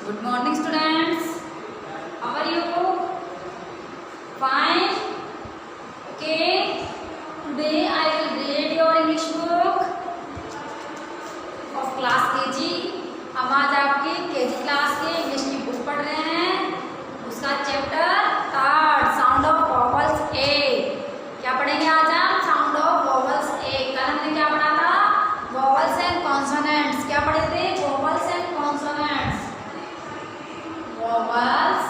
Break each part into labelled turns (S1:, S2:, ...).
S1: Good morning, students. How are you? Fine. Okay. Today I will read your English book of class KG. हम आज आपकी KG class के English की book पढ़ रहे हैं। उसका chapter third sound of vowels A. क्या पढ़ेंगे आज हम? Sound of vowels A. कल हमने क्या पढ़ा था? Vowels and consonants. क्या पढ़े थे? Vowels and consonants. Vowels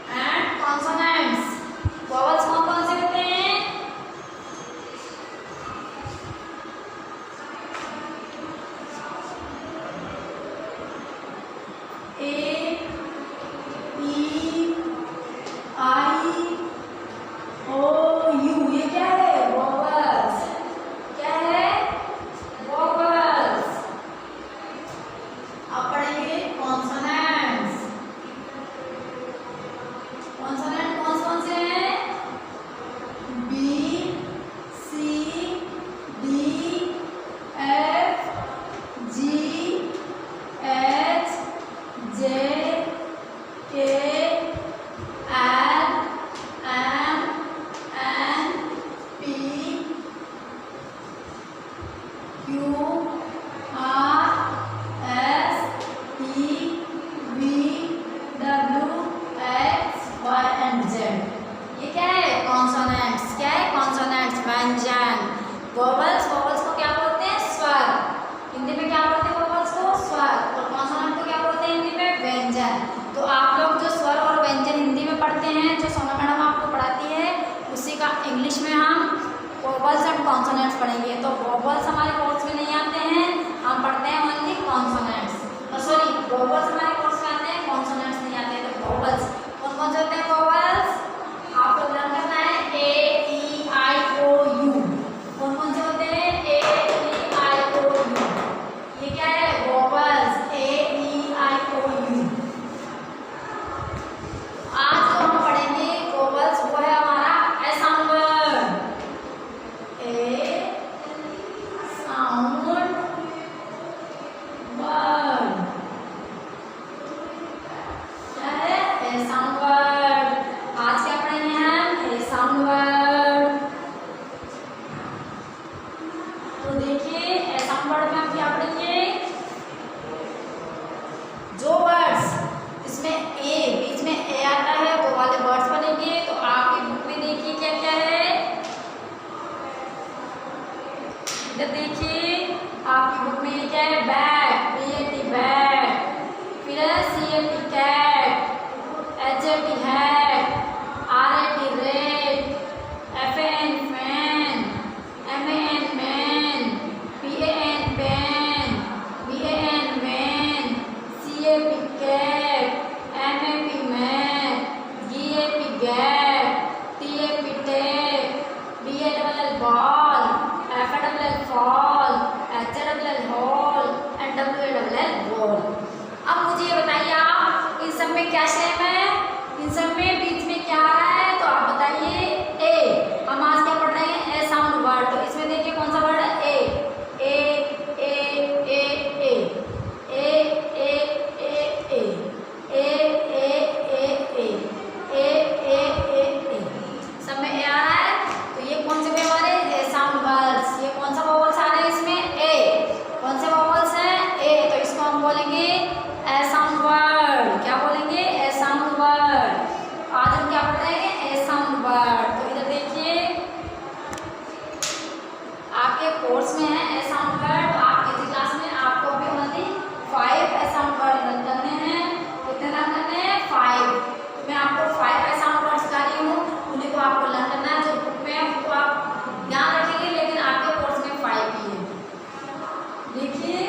S1: and consonants. Vowels कौन कौन से होते हैं? A, E, I, O, U. ये क्या है? वॉवल्स। क्या है? वॉवल्स। अब पढ़ेंगे कॉन्सोनेंट्स। कॉन्सोनेंट कौन से हैं? B, C, D, F, G, H, J, K, L, M, N, P, Q, R, S, T, V, W, X, Y and Z. ये क्या है? कॉन्सोनेंट्स। क्या है? कॉन्सोनेंट्स, व्यंजन। वोवल्स, वोवल्स को क्या बोलते हैं? स्वर। हिंदी में क्या बोलते हैं वोवल्स को? स्वर। और कॉन्सोनेंट को क्या बोलते हैं हिंदी में? व्यंजन। तो आप लोग जो स्वर और व्यंजन हिंदी में पढ़ते हैं, जो सोना मैडम आपको पढ़ाती है, उसी का इंग्लिश में हम वोवल्स एंड कॉन्सोनेंट्स पढ़ेंगे। तो वोवल्स हमारे कोर्स में नहीं आते हैं, हम पढ़ते हैं ओनली कॉन्सोनेंट्स। सॉरी, वोवल्स हमारे कोर्स में आते हैं, कॉन्सोनेंट्स नहीं आते हैं। तो वोवल्स कौन कौन से होते हैं? वोवल्स आप लोग लर्न करना है। A, E, I, O, U. कौन कौन से होते हैं? A, E, I, O, U. ये क्या है? Vowels. A, E, I, O, U. आज जो हम पढ़ेंगे वोवल्स, वो है हमारा A sound word. A sound word. क्या है? A sound word. आज क्या पढ़ेंगे हम? A sound word. तो देखिए, ए साउंड वर्ड में हम क्या पढ़ेंगे? जो वर्ड्स इसमें ए, बीच में ए आता है, वो वाले वर्ड्स बनेंगे। तो आपकी बुक में देखिए क्या क्या है। इधर देखिए आपकी बुक में ये क्या है? Bat, B-A-T bat. फिर है C-A-T cat, H-A-T hat, R-A-T red, F-A-N fan, M-A-N man, P-A-N pan, B-A-N van, C-A-P cat, M-A-P mat, G-A-P gat, T-A-P tap, B-A-L-L ball, F-A-L-L fall, H-A-L-L hall and W-A-L-L ball. अब मुझे ये बताइए, आप इन सब में क्या same है? इन सब में बीच में क्या आ रहा है? तो आप बताइए। ए। हम आज क्या पढ़ रहे हैं? A sound word. तो इसमें देखिए कौन सा वर्ड है? ए, ए, ए, ए, ए, ए, ए, ए, ए, ए, ए, ए, ए, ए, ए, ए। सब में ए आ रहा है। तो ये कौन से में हमारे? ए साउंड वर्ड्स। ये कौन सा वोवल्स आ रहे हैं इसमें? ए। कौन से वोवल्स हैं? ए। तो इसको हम बोलेंगे ए साउंड वर्ड। क्या बोलेंगे? ए साउंड वर्ड। आज हम क्या पढ़ रहे हैं? A sound word. तो इधर देखिए आपके कोर्स में है ए साउंड वर्ड। तो आप किसी क्लास में आपको अभी ओनली 5 ए साउंड वर्ड लर्न करने हैं। कितने लर्न करने हैं? 5। मैं आपको 5 ए साउंड वर्ड सिखा रही हूँ, उन्हीं को आपको लर्न करना है। जो बुक में है उनको आप ध्यान रखेंगे, लेकिन आपके कोर्स में 5 ही है। देखिए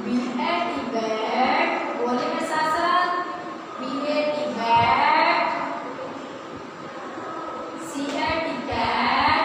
S1: B-A-T बैट, बोले मेरे साथ साथ। B-A-T bat, C-A-T cat,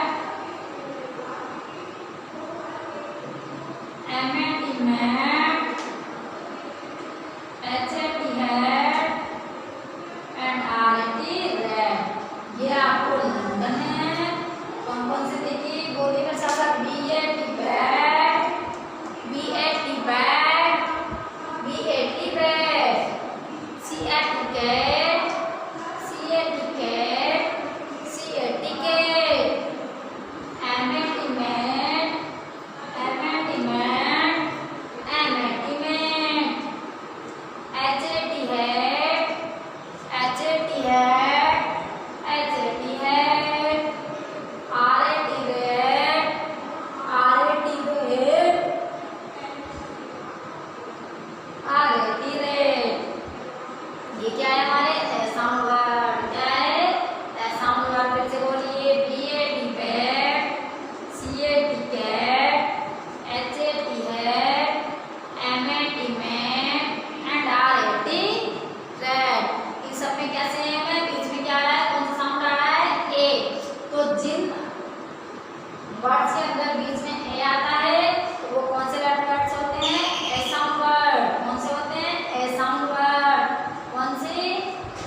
S1: words के अंदर बीच में ए आता है तो वो कौन से वर्ड्स होते हैं? A sound word. कौन से होते हैं? A sound word. कौन से?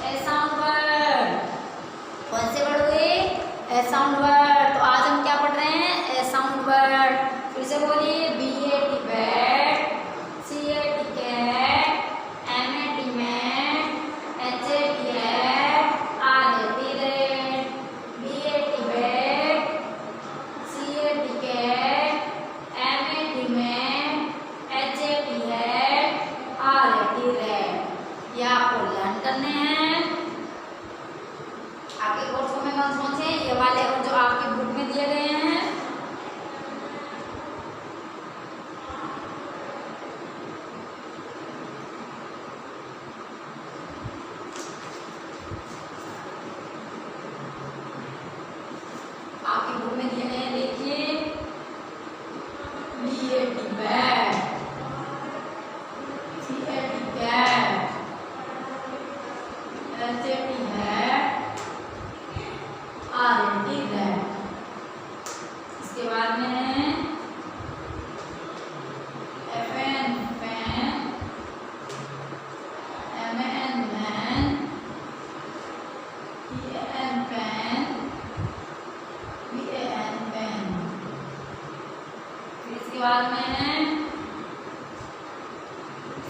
S1: A sound word. कौन से वर्ड हुए? A sound word. तो आज हम क्या पढ़ रहे हैं? A sound word. फिर से बोलिए, B A T bat, C A T cat, M A T mat, H A T hat, R A T rate. B A T bat, C A T cat, M A T mat, H A T hat, R A T rate. ये आपको learn करने हैं। आपके course में कौन से ये वाले और जो आपकी बुक में दिए गए हैं। आपकी बुक में दिए गए हैं, देखिए, B A T bat, C A T cat, H A T hat, R A T rat. इसके बाद में F N fan, M N man, P A N pan, B A N pan. फिर इसके बाद में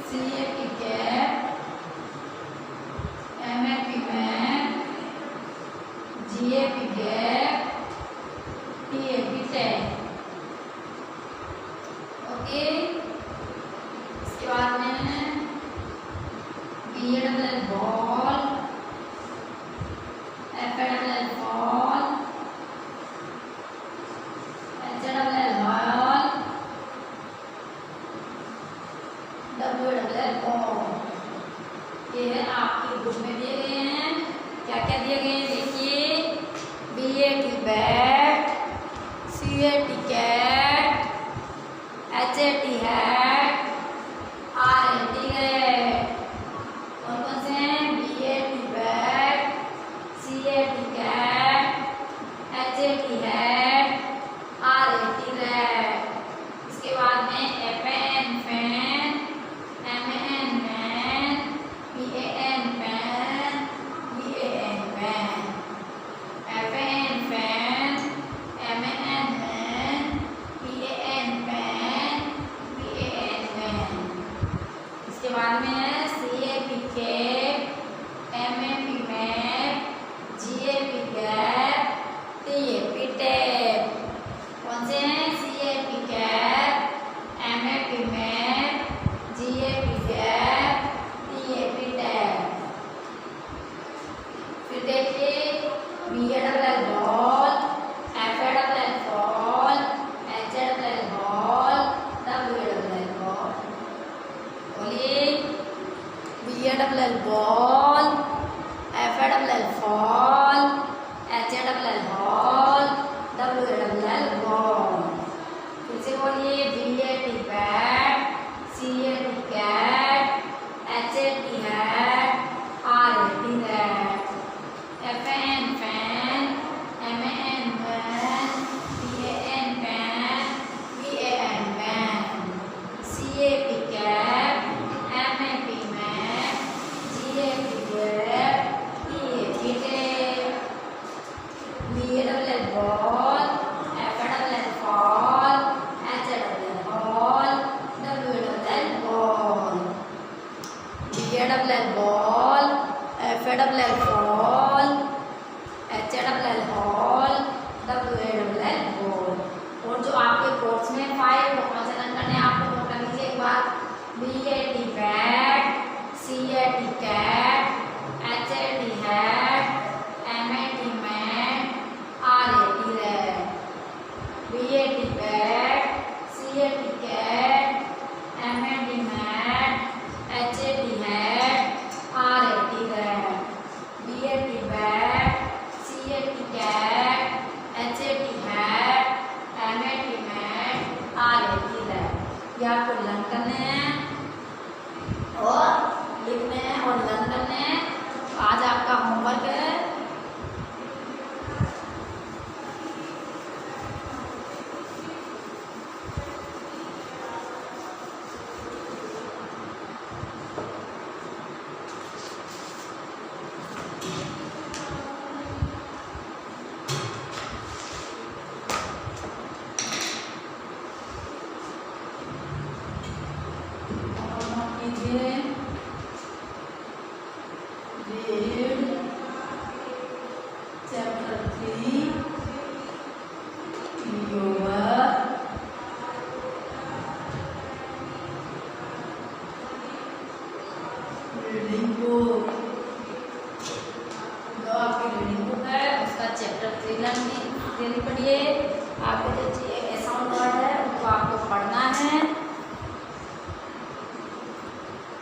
S1: C A P cat, M A P man, G A P gap, T A P tag. Okay. इसके बाद में B A double L ball, F A double L ball, H A double L ball, W A double L ball. ये है आपकी book में दिए गए हैं। क्या क्या दिए गए हैं? देखिए, B A T bat, C A T cat, H A T hat, R A T rat. कौन कौन से हैं? B A T bat, C A T cat, H A T hat, R A T rat. इसके बाद में F N fan, M N man, P A N pan, B A N pan. F N fan, M N man, P A N pan, B A N pan. इसके बाद में है C A P cap, M A P map, G A P gap, T A P tap. कौन से हैं? C A P cap, M A P map, G A P gap, T A P tap. फिर देखिए, B A double L ball, F A double L ball, H A double L ball, W A double L ball. बोलिए, B A double L ball, F A double L ball, H A double L ball, W A double L ball. फिर से बोलिए, B A T bat, C A T cat, H A T hat, R A T rat. F N fan, M N man, P A N pan, B A N pan. C A P cap, M A P map, G A P gap, T A P tap. B A double L ball, F A double L ball, H A double L ball, W A double L ball. B A double L ball, F A double L ball, H A double L ball, W A double L ball. और जो आपके course में 5 question करने हैं, आपको note कर लीजिए एक बार। B A T bat, C A T cat, H A T hat, M A T mat, R A T rat. B A T bat, C A T cat, M A T mat, H A T hat, R A T rat. B A T bat, C A T cat, H A T hat, M A T mat, R A T rat. ये आपको learn करने हैं और लिखने हैं और learn करने हैं। आज आपका होमवर्क है लीजिए read chapter 3 yoga reading book. जो आपकी रीडिंग बुक है उसका चैप्टर 3 लेनी पड़िए। आपको जो साउंड वर्ड है उसको आपको पढ़ना है।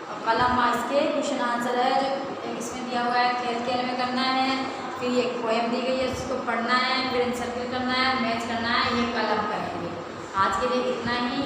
S1: और कलम मार्क्स के क्वेश्चन आंसर है जो इसमें दिया हुआ है, खेल खेल में करना है। फिर एक पोएम दी गई है उसको पढ़ना है, फिर सर्किल करना है, मैच करना है, ये कलम करेंगे। आज के लिए इतना ही।